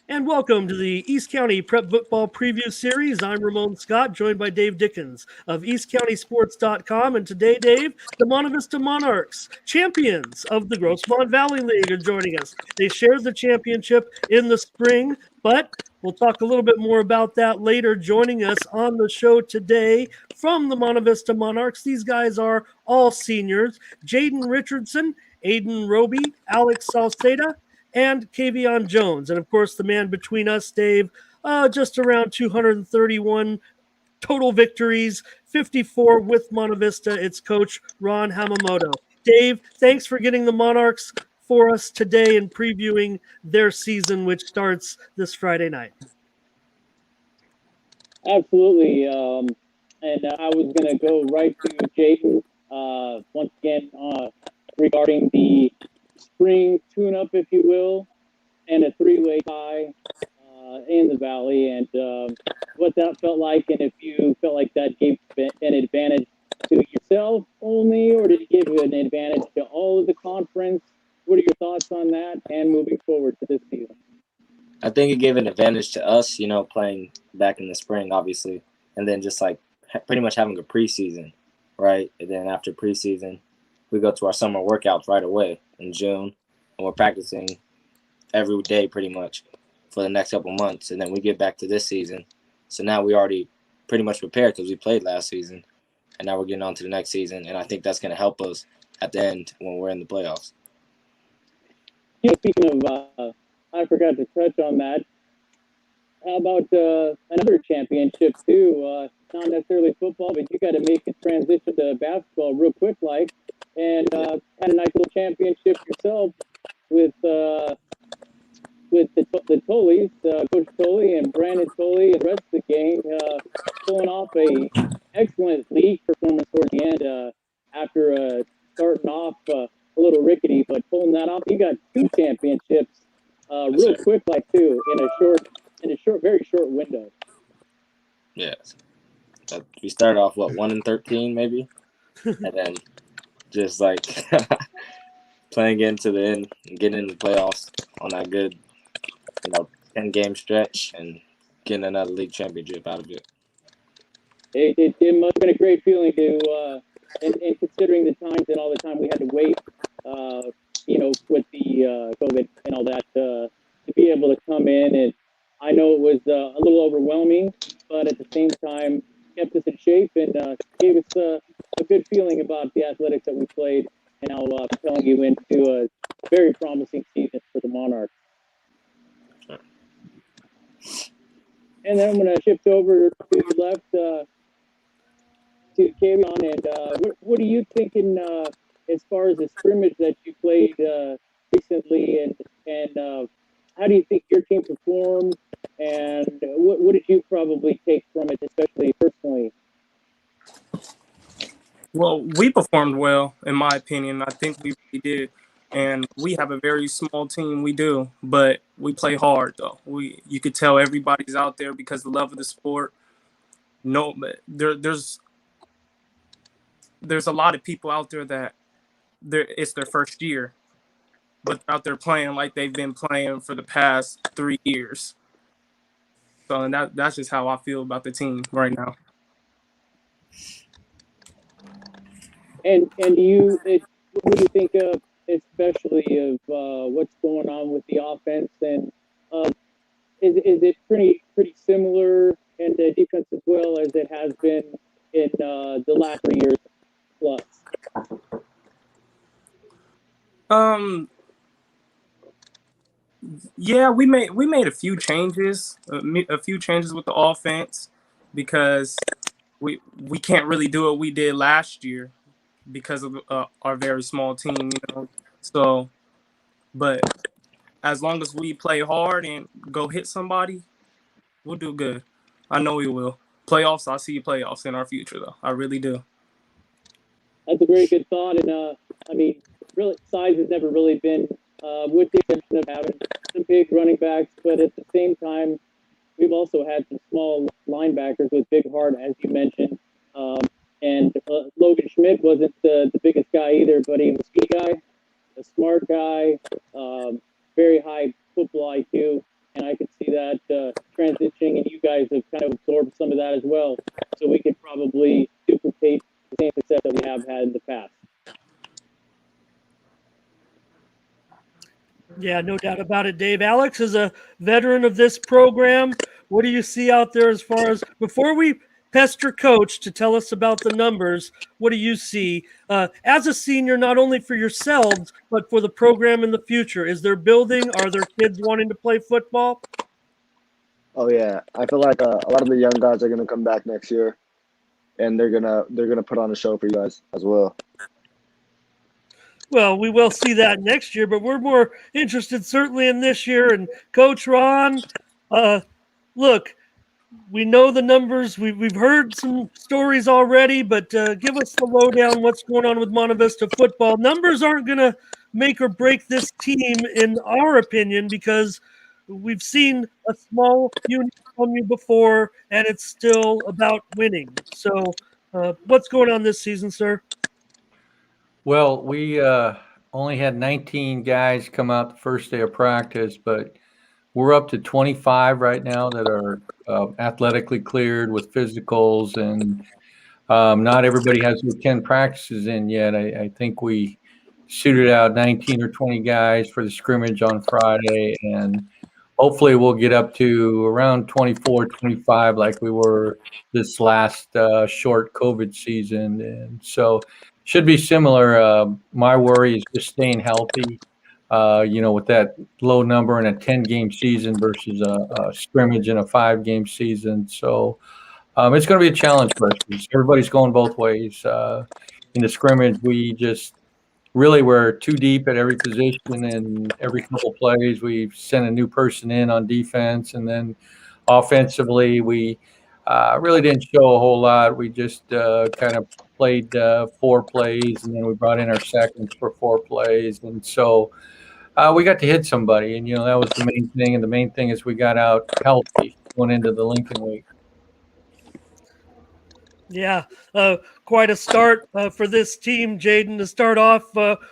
And welcome to the East County Prep Football Preview Series. I'm Ramon Scott, joined by Dave Dickens of EastCountySports.com. And today, Dave, the Monte Vista Monarchs, champions of the Grossmont Valley League, are joining us. They shared the championship in the spring, but we'll talk a little bit more about that later. Joining us on the show today from the Monte Vista Monarchs, these guys are all seniors: Jayden Richardson, Aiden Robey, Alex Sauceda, and Keyvion Jones. And of course, the man between us, Dave, just around 231 total victories, 54 with Monte Vista. It's Coach Ron Hamamoto. Dave, thanks for getting the Monarchs for us today and previewing their season, which starts this Friday night. Absolutely. And I was going to go right to Jayden once again regarding the spring tune-up, if you will, and a three-way tie in the Valley, and what that felt like, and if you felt like that gave an advantage to yourself only, or did it give you an advantage to all of the conference? What are your thoughts on that and moving forward to this season? I think it gave an advantage to us, playing back in the spring, obviously, and then just like pretty much having a preseason, right? And then after preseason, we go to our summer workouts right away in June, and we're practicing every day pretty much for the next couple months. And then we get back to this season. So now we already pretty much prepared because we played last season, and now we're getting on to the next season. And I think that's going to help us at the end when we're in the playoffs. Speaking of, I forgot to touch on that. How about another championship too? Not necessarily football, but you got to make a transition to basketball real quick, and had a nice little championship yourself with the Tullies, Coach Tully and Brandon Tully, and the rest of the gang pulling off a excellent league performance towards the end after starting off a little rickety, but pulling that off. You got two championships real quick, too, in a very short window. Yeah, we started off 1-13 maybe, and then just playing into the end, and getting into the playoffs on that good 10-game stretch and getting another league championship out of it. It must have been a great feeling to, and considering the times and all the time we had to wait, with the COVID and all that, to be able to come in. And I know it was a little overwhelming, but at the same time, kept us in shape and gave us a good feeling about the athletics that we played, and now propelling you into a very promising season for the Monarchs. And then I'm going to shift over to the left to Keyvion. And what are you thinking as far as the scrimmage that you played recently, and how do you think your team performed, and what did you probably take from it, especially personally? Well, we performed well, in my opinion. I think we really did. And we have a very small team, we do, but we play hard, though. You could tell everybody's out there because of the love of the sport. No, there's a lot of people out there that it's their first year, but they're out there playing like they've been playing for the past 3 years. So, and that's just how I feel about the team right now. And what do you think of, especially of what's going on with the offense, and is it pretty similar in the defense as well as it has been in the last 3 years plus? Yeah, we made a few changes, with the offense, because we can't really do what we did last year because of our very small team, So, but as long as we play hard and go hit somebody, we'll do good. I know we will. Playoffs, I see playoffs in our future, though. I really do. That's a very good thought, and I mean, really, size has never really been, with the exception of having some big running backs, but at the same time, we've also had some small linebackers with big heart, as you mentioned. And Logan Schmidt wasn't the biggest guy either, but he was a speed guy, a smart guy, very high football IQ. and I could see that transitioning, and you guys have kind of absorbed some of that as well. So we could probably duplicate the same success that we have had in the past. Yeah, no doubt about it, Dave. Alex is a veteran of this program. What do you see out there as far as, before we pester Coach to tell us about the numbers, what do you see as a senior, not only for yourselves, but for the program in the future? Is there building? Are there kids wanting to play football? Oh yeah, I feel like a lot of the young guys are gonna come back next year, and they're gonna put on a show for you guys as well. Well, we will see that next year, but we're more interested certainly in this year. And Coach Ron, look, we know the numbers. We've heard some stories already, but give us the lowdown. What's going on with Monte Vista football? Numbers aren't going to make or break this team, in our opinion, because we've seen a small unit from you before, and it's still about winning. So what's going on this season, sir? Well, we only had 19 guys come out the first day of practice, but we're up to 25 right now that are athletically cleared with physicals, and not everybody has their 10 practices in yet. I think we suited out 19 or 20 guys for the scrimmage on Friday, and hopefully we'll get up to around 24, 25 like we were this last short COVID season. And so should be similar. My worry is just staying healthy, with that low number in a 10-game season versus a scrimmage in a 5-game season. So it's going to be a challenge for us. Everybody's going both ways. In the scrimmage, we just really were too deep at every position, and every couple plays we sent a new person in on defense, and then offensively we really didn't show a whole lot. We just kind of played 4 plays, and then we brought in our seconds for 4 plays, and so we got to hit somebody, and that was the main thing. And the main thing is we got out healthy going into the Lincoln week. Yeah, quite a start for this team, Jayden, to start off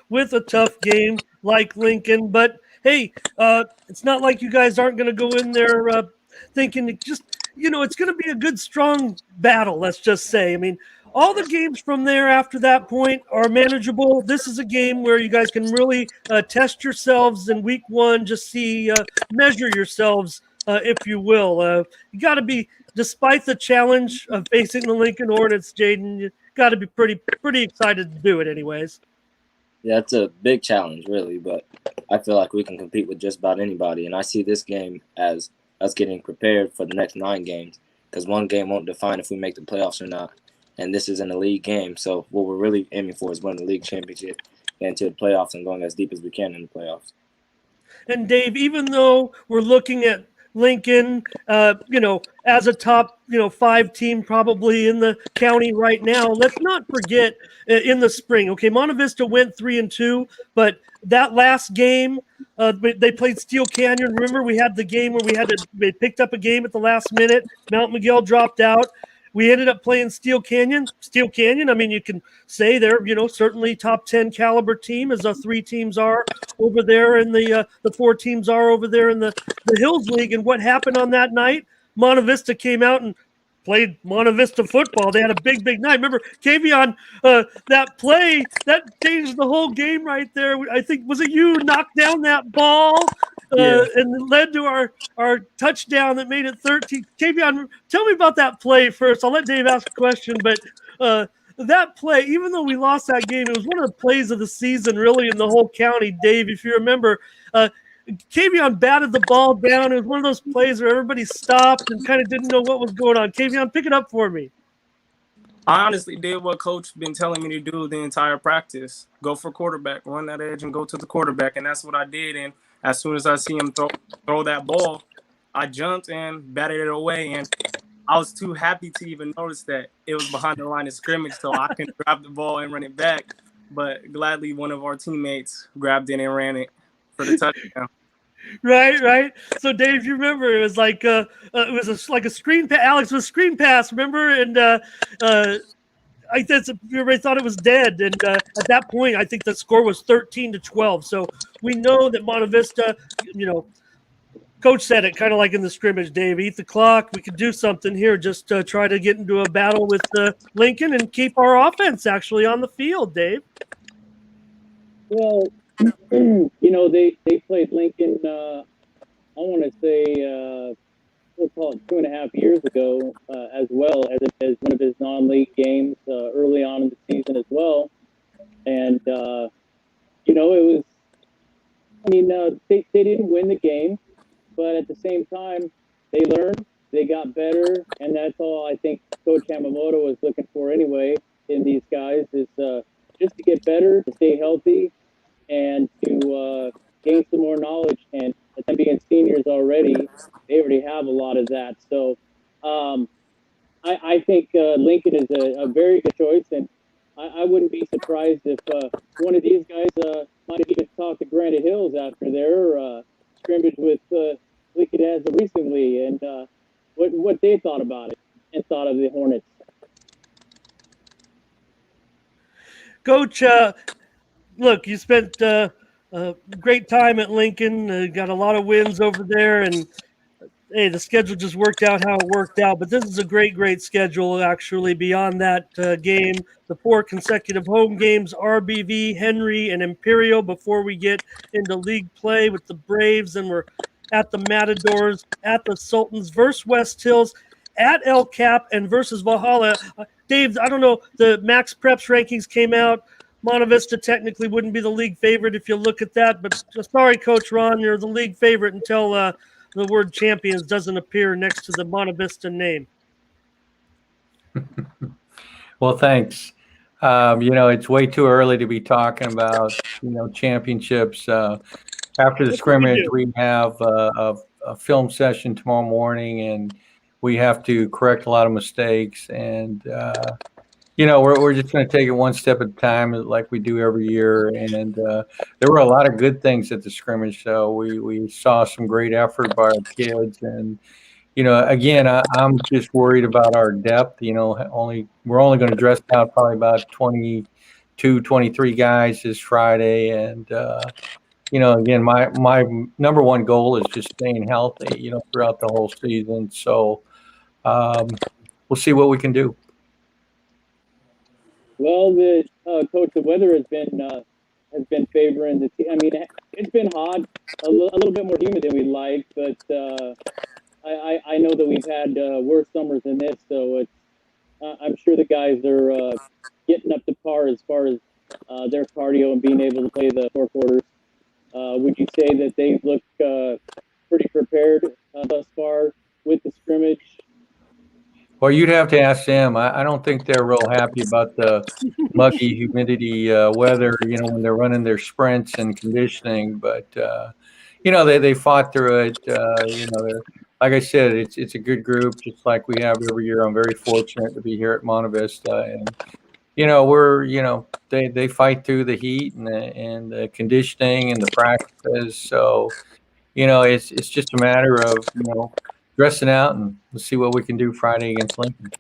with a tough game like Lincoln. But hey, it's not like you guys aren't going to go in there thinking just, it's going to be a good, strong battle, let's just say. I mean, all the games from there after that point are manageable. This is a game where you guys can really test yourselves in week 1, just measure yourselves, if you will. You got to be, despite the challenge of facing the Lincoln Hornets, Jayden, you got to be pretty excited to do it anyways. Yeah, it's a big challenge, really, but I feel like we can compete with just about anybody. And I see this game as us getting prepared for the next 9 games, because one game won't define if we make the playoffs or not. And this isn't a league game, so what we're really aiming for is winning the league championship, getting to the playoffs, and going as deep as we can in the playoffs. And Dave, even though we're looking at Lincoln, as a top, 5 team probably in the county right now, let's not forget in the spring. Okay, Monte Vista went 3-2, but that last game, they played Steel Canyon. Remember, we had the game where they picked up a game at the last minute. Mount Miguel dropped out. We ended up playing Steel Canyon. Steel Canyon, I mean, you can say they're, certainly top 10 caliber team, as the 3 teams are over there, and the 4 teams are over there in the Hills League. And what happened on that night? Monte Vista came out and played Monte Vista football. They had a big night. Remember, Keyvion, that play, that changed the whole game right there. I think, was it you knocked down that ball? And led to our touchdown that made it 13. Keyvion, tell me about that play first. I'll let Dave ask a question, but that play, even though we lost that game, it was one of the plays of the season, really, in the whole county. Dave, if you remember, Keyvion batted the ball down. It was one of those plays where everybody stopped and kind of didn't know what was going on. Keyvion, pick it up for me. I honestly did what Coach been telling me to do the entire practice. Go for quarterback, run that edge, and go to the quarterback, and that's what I did. And as soon as I see him throw that ball, I jumped and batted it away. And I was too happy to even notice that it was behind the line of scrimmage, so I couldn't grab the ball and run it back. But gladly, one of our teammates grabbed it and ran it for the touchdown. Right. So, Dave, you remember it was like it was like a screen pass. Alex was screen pass, remember? And everybody thought it was dead. And at that point, I think the score was 13-12. So we know that Monte Vista, Coach said it kind of like in the scrimmage, Dave. Eat the clock. We could do something here. Just try to get into a battle with Lincoln and keep our offense actually on the field, Dave. Well, they played Lincoln, I want to say, we'll call it 2.5 years ago, as well as one of his non-league games early on in the season as well. And, it was, they didn't win the game, but at the same time, they learned, they got better, and that's all I think Coach Yamamoto was looking for anyway in these guys is just to get better, to stay healthy, and to gain some more knowledge. And with them being seniors already, they already have a lot of that. So I think Lincoln is a very good choice, and I wouldn't be surprised if one of these guys might have even talked to Granite Hills after their scrimmage with Lincoln as recently, and what they thought about it and thought of the Hornets. Coach, look, you spent a great time at Lincoln, got a lot of wins over there, and hey, the schedule just worked out how it worked out. But this is a great schedule, actually, beyond that game. The 4 consecutive home games, RBV, Henry, and Imperial before we get into league play with the Braves. And we're at the Matadors, at the Sultans, versus West Hills, at El Cap, and versus Valhalla. Dave, I don't know, the Max Preps rankings came out. Monte Vista technically wouldn't be the league favorite if you look at that. But sorry, Coach Ron, you're the league favorite until the word champions doesn't appear next to the Monte Vista name. Well, thanks. It's way too early to be talking about, championships. After the scrimmage, we have a film session tomorrow morning, and we have to correct a lot of mistakes. And, we're just going to take it one step at a time like we do every year. And there were a lot of good things at the scrimmage. So we saw some great effort by our kids. And, again, I'm just worried about our depth. We're only going to dress out probably about 22, 23 guys this Friday. And, again, my number one goal is just staying healthy, throughout the whole season. So we'll see what we can do. Well, Coach, the weather has been favoring the team. I mean, it's been hot, a little bit more humid than we'd like, but I know that we've had worse summers than this, so it's I'm sure the guys are getting up to par as far as their cardio and being able to play the 4 quarters. Would you say that they look pretty prepared thus far with the scrimmage? Well, you'd have to ask them. I don't think they're real happy about the muggy humidity weather, when they're running their sprints and conditioning. But, they fought through it. Like I said, it's a good group, just like we have every year. I'm very fortunate to be here at Monte Vista. And, they fight through the heat and the conditioning and the practices. So, it's just a matter of, dressing out, and let's see what we can do Friday against Lincoln.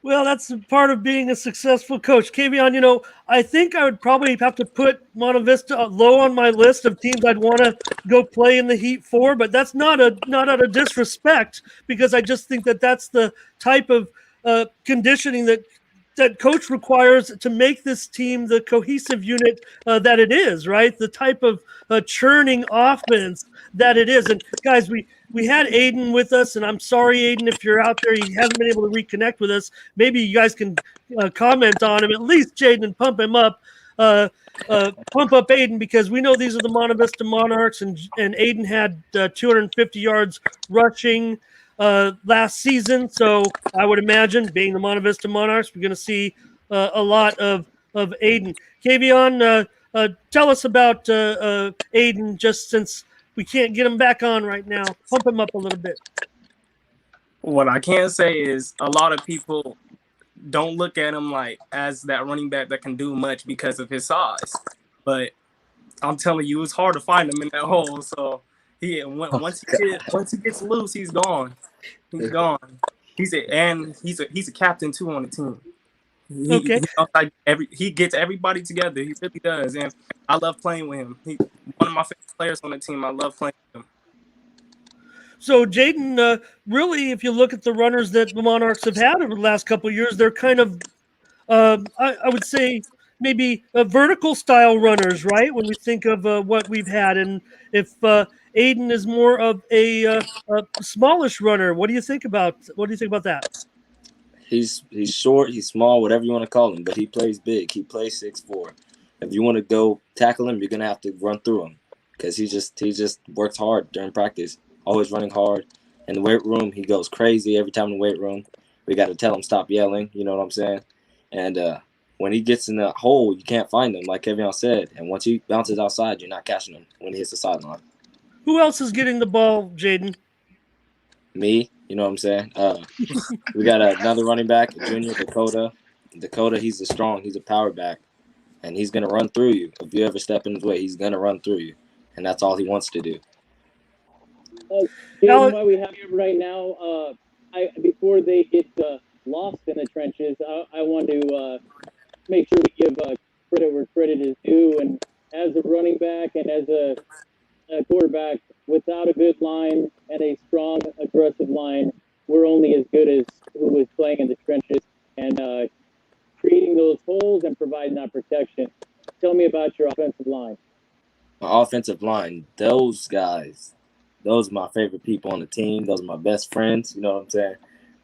Well, that's part of being a successful coach. Keyvion, I think I would probably have to put Monte Vista low on my list of teams I'd want to go play in the Heat for, but that's not out of disrespect, because I just think that that's the type of conditioning that coach requires to make this team the cohesive unit that it is, right? The type of churning offense that it is. And guys, we had Aiden with us, and I'm sorry, Aiden, if you're out there, he hasn't been able to reconnect with us. Maybe you guys can comment on him, at least, Jayden, and pump him up. Pump up Aiden, because we know these are the Monte Vista Monarchs, and Aiden had 250 yards rushing last season. So I would imagine, being the Monte Vista Monarchs, we're going to see a lot of Aiden. Keyvion, tell us about Aiden, just since we can't get him back on right now. Pump him up a little bit. What I can say is a lot of people don't look at him as that running back that can do much because of his size. But I'm telling you, it's hard to find him in that hole. So once he gets loose, he's gone. He's gone. He's a captain too on the team. He gets everybody together. He really does, and I love playing with him. He's one of my favorite players on the team. I love playing with him. So, Jayden, really, if you look at the runners that the Monarchs have had over the last couple of years, they're kind of, I would say, maybe vertical style runners, right? When we think of what we've had, and if Aiden is more of a smallish runner, what do you think about that? He's short, he's small, whatever you want to call him, but he plays big. He plays 6'4". If you want to go tackle him, you're gonna have to run through him because he just works hard during practice, always running hard. In the weight room, he goes crazy every time in the weight room. We got to tell him stop yelling. You know what I'm saying? And when he gets in the hole, you can't find him, like Keyvion said. And once he bounces outside, you're not catching him when he hits the sideline. Who else is getting the ball, Jayden? Me, you know what I'm saying? We got another running back, junior, Dakota. Dakota, he's a power back, and he's going to run through you. If you ever step in his way, he's going to run through you, and that's all he wants to do. Jayden, while we have you right now, before they get lost in the trenches, I want to make sure we give credit where credit is due. And as a running back and as a quarterback, without a good line and a strong, aggressive line, we're only as good as who is playing in the trenches and creating those holes and providing that protection. Tell me about your offensive line. My offensive line, those guys, those are my favorite people on the team. Those are my best friends, you know what I'm saying?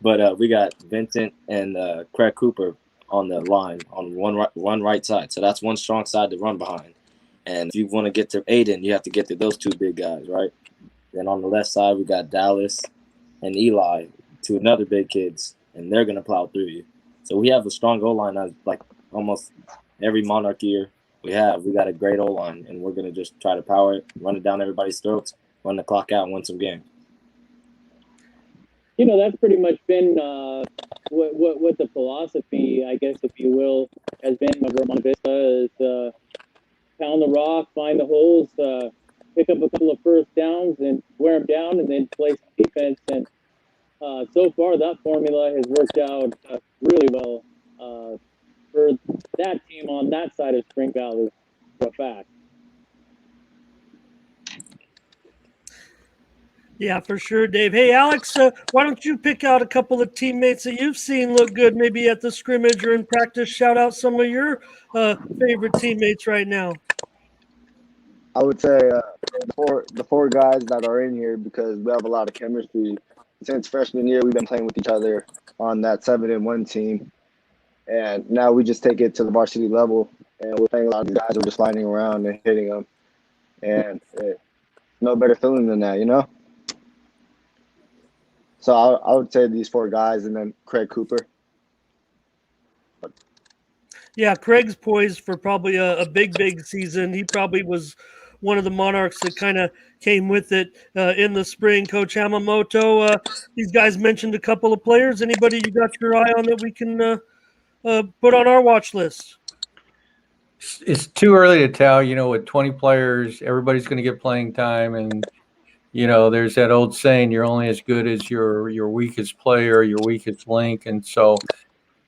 But we got Vincent and Craig Cooper on the line on one right side. So that's one strong side to run behind. And if you want to get to Aiden, you have to get to those two big guys, right? Then on the left side, we got Dallas and Eli, two another big kids, and they're going to plow through you. So we have a strong O-line, like almost every Monarch year we have. We got a great O-line, and we're going to just try to power it, run it down everybody's throats, run the clock out, and win some games. You know, that's pretty much been what the philosophy, I guess, if you will, has been of Monte Vista is pound the rock, find the holes, pick up a couple of first downs and wear them down, and then play some defense. And so far, that formula has worked out really well for that team on that side of Spring Valley, for a fact. Yeah, for sure, Dave. Hey, Alex, why don't you pick out a couple of teammates that you've seen look good, maybe at the scrimmage or in practice? Shout out some of your favorite teammates right now. I would say the four guys that are in here, because we have a lot of chemistry. Since freshman year, we've been playing with each other on that 7-1 team, and now we just take it to the varsity level, and we're playing a lot of these guys. We're just flying around and hitting them, and no better feeling than that, you know. So I would say these four guys, and then Craig Cooper. Yeah, Craig's poised for probably a big season. He probably was one of the Monarchs that kind of came with it in the spring. Coach Hamamoto, these guys mentioned a couple of players. Anybody you got your eye on that we can put on our watch list? It's too early to tell. You know, with 20 players, everybody's going to get playing time, and you know, there's that old saying, you're only as good as your weakest player, your weakest link. And so,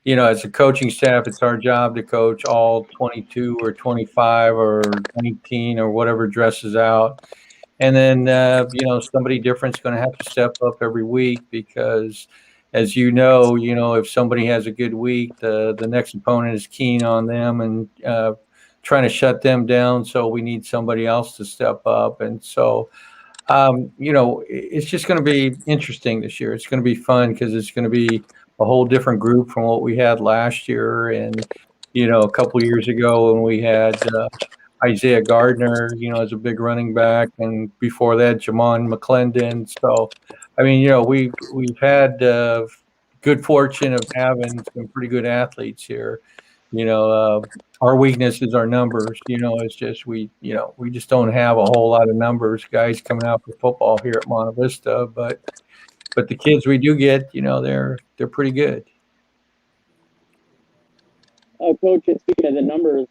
you know, as a coaching staff, it's our job to coach all 22 or 25 or 19 or whatever dresses out. And then, you know, somebody different is going to have to step up every week because, as you know, if somebody has a good week, the next opponent is keen on them and trying to shut them down. So we need somebody else to step up. And so, you know, it's just going to be interesting this year. It's going to be fun because it's going to be a whole different group from what we had last year. And, you know, a couple of years ago when we had Isaiah Gardner, you know, as a big running back, and before that, Jamon McClendon. So, I mean, you know, we've had good fortune of having some pretty good athletes here. You know, our weakness is our numbers. You know, it's just we just don't have a whole lot of numbers, guys coming out for football here at Monte Vista. But the kids we do get, you know, they're pretty good. Coach, and speaking of the numbers,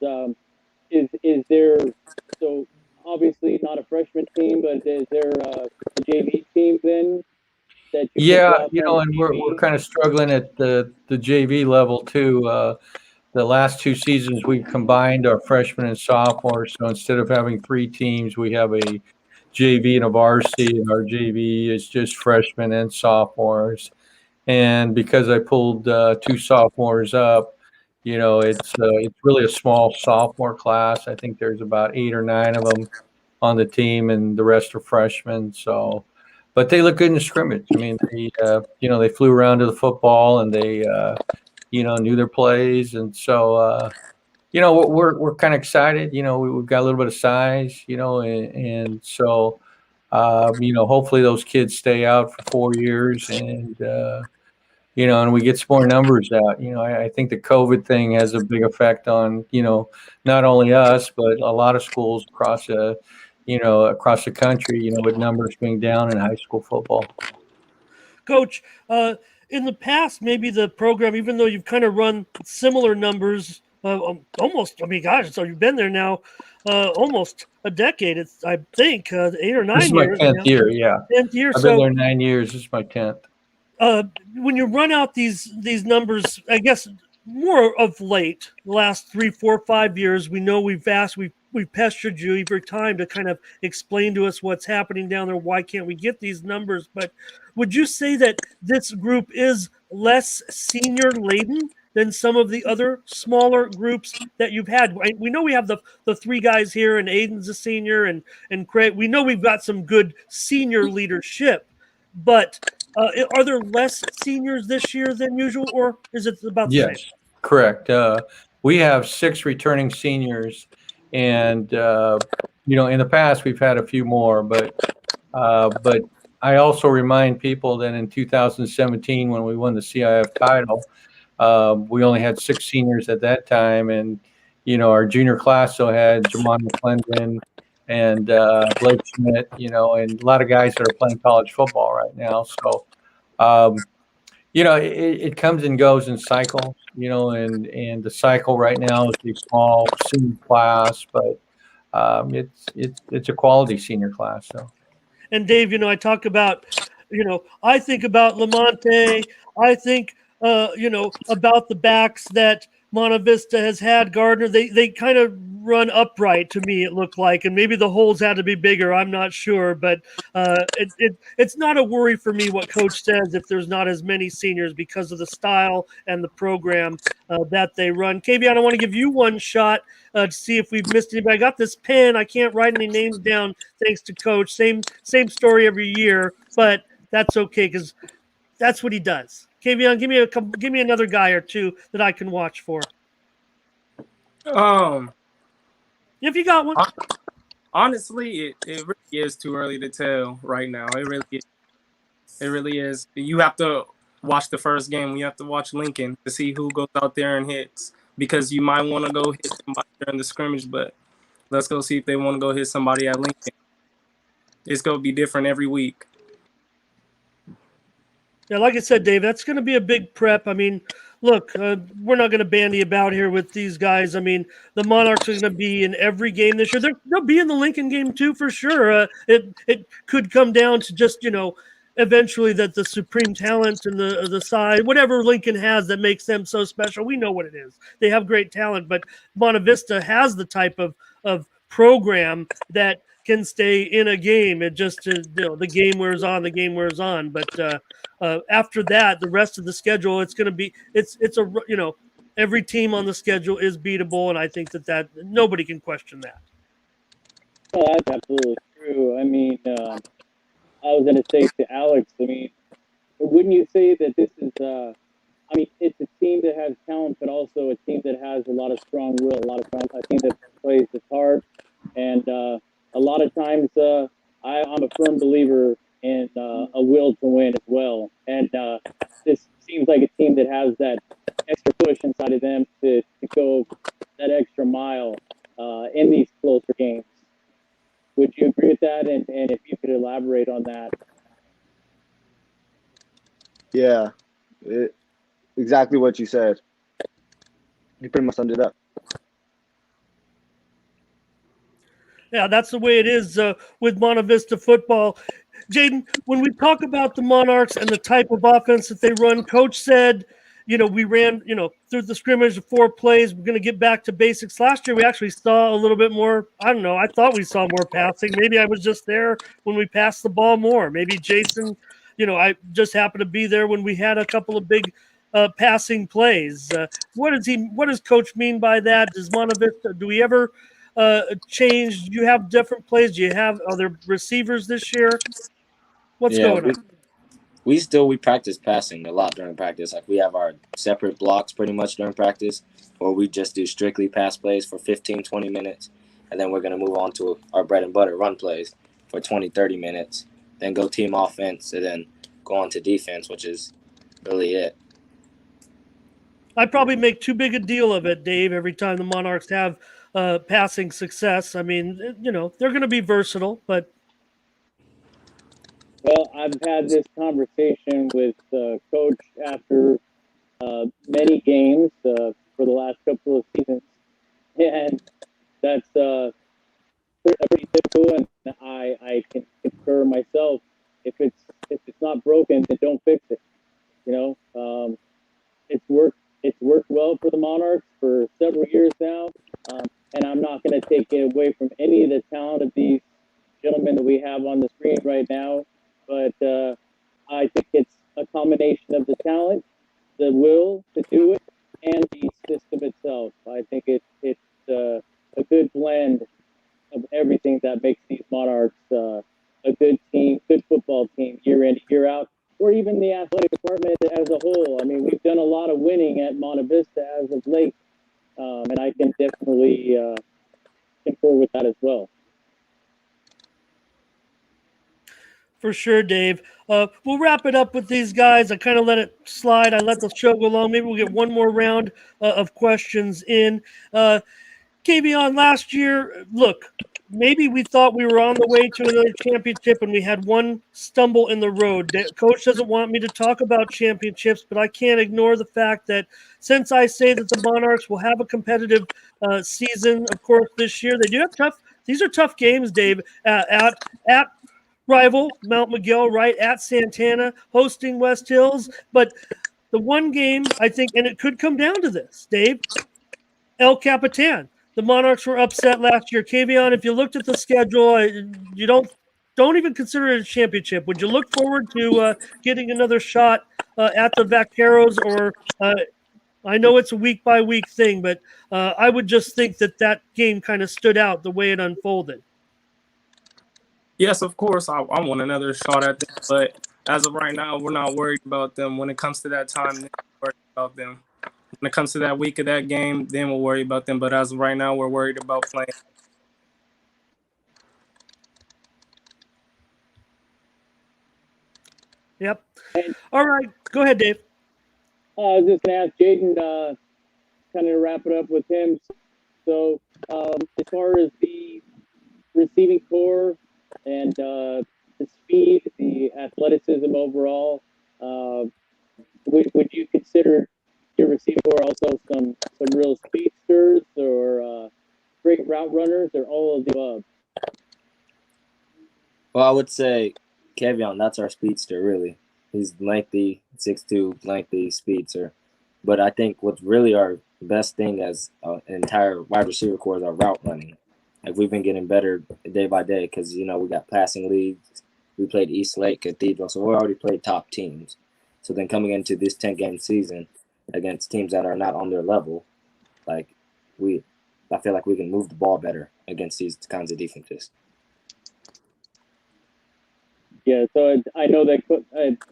is there, so obviously not a freshman team, but is there a JV team then? Yeah, you know, and we're kind of struggling at the JV level too. The last two seasons, we've combined our freshmen and sophomores. So instead of having 3 teams, we have a JV and a varsity, and our JV is just freshmen and sophomores. And because I pulled 2 sophomores up, it's really a small sophomore class. I think there's about 8 or 9 of them on the team, and the rest are freshmen. So, but they look good in the scrimmage. I mean, they flew around to the football, and they knew their plays, and so we're kind of excited. We've got a little bit of size, and so hopefully those kids stay out for 4 years, and and we get some more numbers out. I think the COVID thing has a big effect on, not only us, but a lot of schools across the country, with numbers being down in high school football. Coach, in the past, maybe the program, even though you've kind of run similar numbers, almost, I mean, gosh, so you've been there now almost a decade. It's, I think, 8 or 9 This is years. my 10th year, yeah. 10th year. I've been there 9 years. This is my 10th. When you run out these numbers, I guess more of late, the last 3, 4, 5 years, we know we've pestered you every time to kind of explain to us what's happening down there. Why can't we get these numbers? But would you say that this group is less senior laden than some of the other smaller groups that you've had? We know we have the 3 guys here, and Aiden's a senior, and Craig. We know we've got some good senior leadership, but are there less seniors this year than usual, or is it about the same? Yes, correct. We have 6 returning seniors, and in the past we've had a few more, but I also remind people that in 2017, when we won the CIF title, we only had 6 seniors at that time, and our junior class still had Jamon McClendon and Blake Schmidt, and a lot of guys that are playing college football right now. So, it comes and goes in cycles, and the cycle right now is a small senior class, but it's a quality senior class. So. And Dave, I talk about, I think about Lamonte. I think, about the backs that Monte Vista has had. Gardner, they kind of run upright to me, it looked like, and maybe the holes had to be bigger. I'm not sure, but it's not a worry for me what Coach says if there's not as many seniors because of the style and the program that they run. Keyvion, I want to give you one shot to see if we've missed anybody. I got this pen. I can't write any names down thanks to Coach. Same story every year, but that's okay because that's what he does. Keyvion, give me another guy or 2 that I can watch for. If you got one. Honestly, it really is too early to tell right now. It really is. It really is. You have to watch the first game. You have to watch Lincoln to see who goes out there and hits, because you might want to go hit somebody during the scrimmage, but let's go see if they want to go hit somebody at Lincoln. It's going to be different every week. Yeah, like I said, Dave, that's going to be a big prep. I mean, look, we're not going to bandy about here with these guys. I mean, the Monarchs are going to be in every game this year. They'll be in the Lincoln game too, for sure. It could come down to just, eventually that the supreme talent and the size, whatever Lincoln has that makes them so special. We know what it is. They have great talent, but Monte Vista has the type of program that can stay in a game. It just, the game wears on. But after that, the rest of the schedule, it's going to be, every team on the schedule is beatable. And I think that nobody can question that. Oh, that's absolutely true. I mean, I was going to say to Alex, I mean, wouldn't you say that this is, it's a team that has talent, but also a team that has a lot of strong will, a team that plays its heart. And a lot of times I'm a firm believer in a will to win as well. And this seems like a team that has that extra push inside of them to go that extra mile in these closer games. Would you agree with that? And if you could elaborate on that. Yeah, exactly what you said. You pretty much summed it up. Yeah, that's the way it is with Monte Vista football. Jayden, when we talk about the Monarchs and the type of offense that they run, Coach said, we ran, through the scrimmage of 4 plays. We're going to get back to basics. Last year, we actually saw a little bit more. I don't know. I thought we saw more passing. Maybe I was just there when we passed the ball more. Maybe Jason, I just happened to be there when we had a couple of big passing plays. What does Coach mean by that? Does Monte Vista, do we ever change? Do you have different plays? Do you have other receivers this year? What's going on? We practice passing a lot during practice. Like we have our separate blocks pretty much during practice, or we just do strictly pass plays for 15, 20 minutes. And then we're going to move on to our bread and butter run plays for 20, 30 minutes. Then go team offense and then go on to defense, which is really it. I probably make too big a deal of it, Dave, every time the Monarchs have passing success. I mean, they're going to be versatile, but. Well, I've had this conversation with Coach after many games for the last couple of seasons, and that's pretty typical. And I can concur myself. If it's not broken, then don't fix it. It's worked well for the Monarchs for several years now, and I'm not going to take it away from any of the talent of these gentlemen that we have on the screen right now. But I think it's a combination of the talent, the will to do it, and the system itself. I think it's a good blend of everything that makes these Monarchs a good team, good football team, year in, year out, or even the athletic department as a whole. I mean, we've done a lot of winning at Monte Vista as of late, and I can definitely concur with that as well. For sure, Dave. We'll wrap it up with these guys. I kind of let it slide. I let the show go along. Maybe we'll get one more round of questions in. Keyvion, last year, look, maybe we thought we were on the way to another championship and we had one stumble in the road. Coach doesn't want me to talk about championships, but I can't ignore the fact that since I say that the Monarchs will have a competitive season, of course, this year, they do have these are tough games, Dave, at rival Mount Miguel, right at Santana, hosting West Hills. But the one game, I think, and it could come down to this, Dave, El Capitan. The Monarchs were upset last year. Keyvion, if you looked at the schedule, you don't even consider it a championship. Would you look forward to getting another shot at the Vaqueros? Or I know it's a week-by-week thing, but I would just think that game kind of stood out the way it unfolded. Yes, of course, I want another shot at them, but as of right now, we're not worried about them. When it comes to that time, then we're worried about them. When it comes to that week of that game, then we'll worry about them. But as of right now, we're worried about playing. Yep. All right. Go ahead, Dave. I was just going to ask Jayden, kind of wrap it up with him. So as far as the receiving core and the speed, the athleticism overall, would you consider your receiving core also some real speedsters or great route runners, or all of the above? Well, I would say Keyvion, that's our speedster, really. He's lengthy, 6'2", lengthy speedster. But I think what's really our best thing as an entire wide receiver core is our route running. Like, we've been getting better day by day because, we got passing leads. We played East Lake Cathedral, so we already played top teams. So then coming into this 10-game season against teams that are not on their level, I feel like we can move the ball better against these kinds of defenses. Yeah, so I know that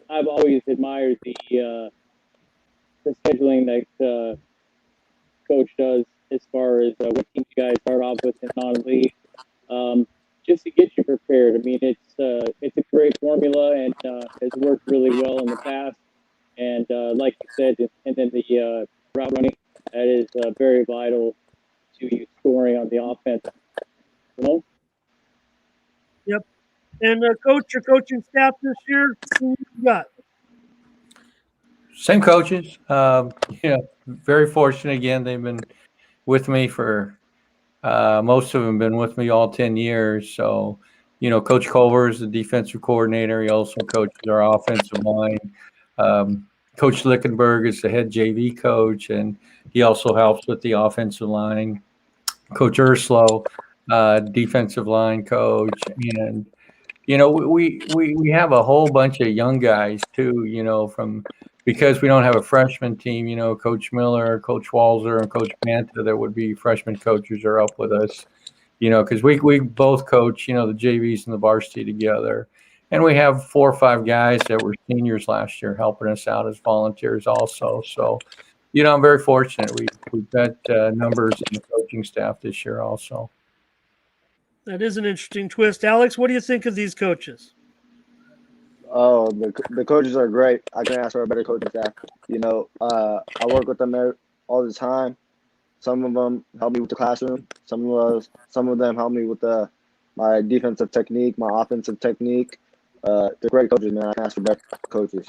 I've always admired the scheduling that Coach does as far as what teams you guys start off with in non-league, just to get you prepared. I mean, it's a great formula and has worked really well in the past. And like you said, and then the route running, that is very vital to you scoring on the offense. Yep. And Coach, your coaching staff this year, who you got? Same coaches. Very fortunate. Again, they've been with me for most of them been with me all 10 years. So, Coach Culver is the defensive coordinator. He also coaches our offensive line. Coach Lickenberg is the head JV coach, and he also helps with the offensive line. Coach Urslow, defensive line coach, and we have a whole bunch of young guys too. Because we don't have a freshman team. Coach Miller, Coach Walzer, and Coach Manta that would be freshman coaches are up with us. Because we both coach the JVs and the varsity together. And we have 4 or 5 guys that were seniors last year helping us out as volunteers also. So, I'm very fortunate. We've got numbers in the coaching staff this year also. That is an interesting twist. Alex, what do you think of these coaches? Oh, the coaches are great. I can ask for a better coaching staff. I work with them all the time. Some of them help me with the classroom. Some of them help me with my defensive technique, my offensive technique. They're great coaches, man. I can ask for better coaches.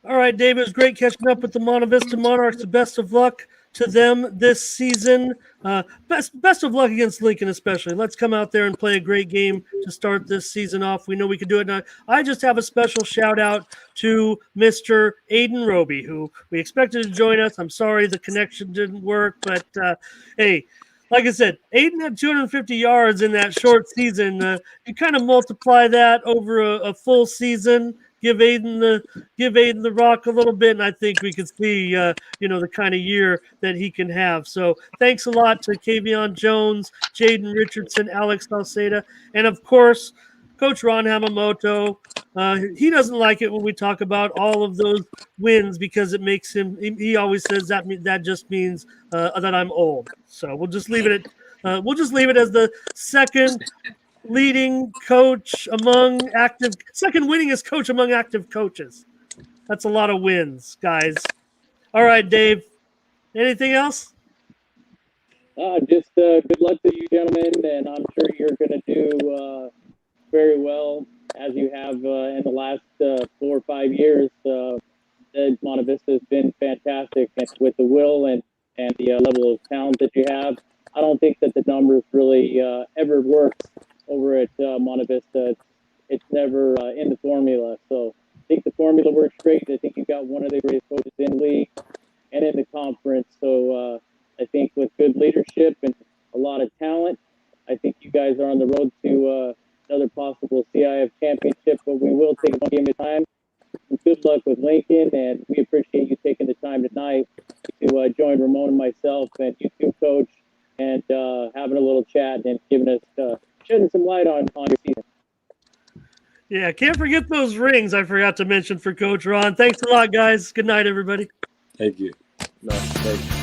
All right, Dave, it was great catching up with the Monte Vista Monarchs. The best of luck to them this season. Best of luck against Lincoln, especially. Let's come out there and play a great game to start this season off. We know we can do it now. I just have a special shout out to Mr. Aiden Robey, who we expected to join us. I'm sorry the connection didn't work, but hey, like I said, Aiden had 250 yards in that short season. You kind of multiply that over a full season. Give Aiden the rock a little bit, and I think we can see, the kind of year that he can have. So thanks a lot to Keyvion Jones, Jayden Richardson, Alex Sauceda, and of course, Coach Ron Hamamoto. He doesn't like it when we talk about all of those wins because it makes him. He always says that just means that I'm old. So we'll just leave it as the second leading coach second winningest coach among active coaches. That's a lot of wins, guys. All right, Dave. Anything else? Just good luck to you gentlemen, and I'm sure you're going to do very well as you have in the last 4 or 5 years. Monte Vista has been fantastic with the will and the level of talent that you have. I don't think that the numbers really ever works over at Monte Vista. It's never in the formula. So I think the formula works great. I think you've got one of the greatest coaches in the league and in the conference. So I think with good leadership and a lot of talent, I think you guys are on the road to another possible CIF championship, but we will take it one game at a time. And good luck with Lincoln, and we appreciate you taking the time tonight to join Ramon and myself and you too, Coach, and having a little chat and giving us shedding some light on your season. Yeah, can't forget those rings I forgot to mention for Coach Ron. Thanks a lot, guys. Good night, everybody. Thank you. No, thanks.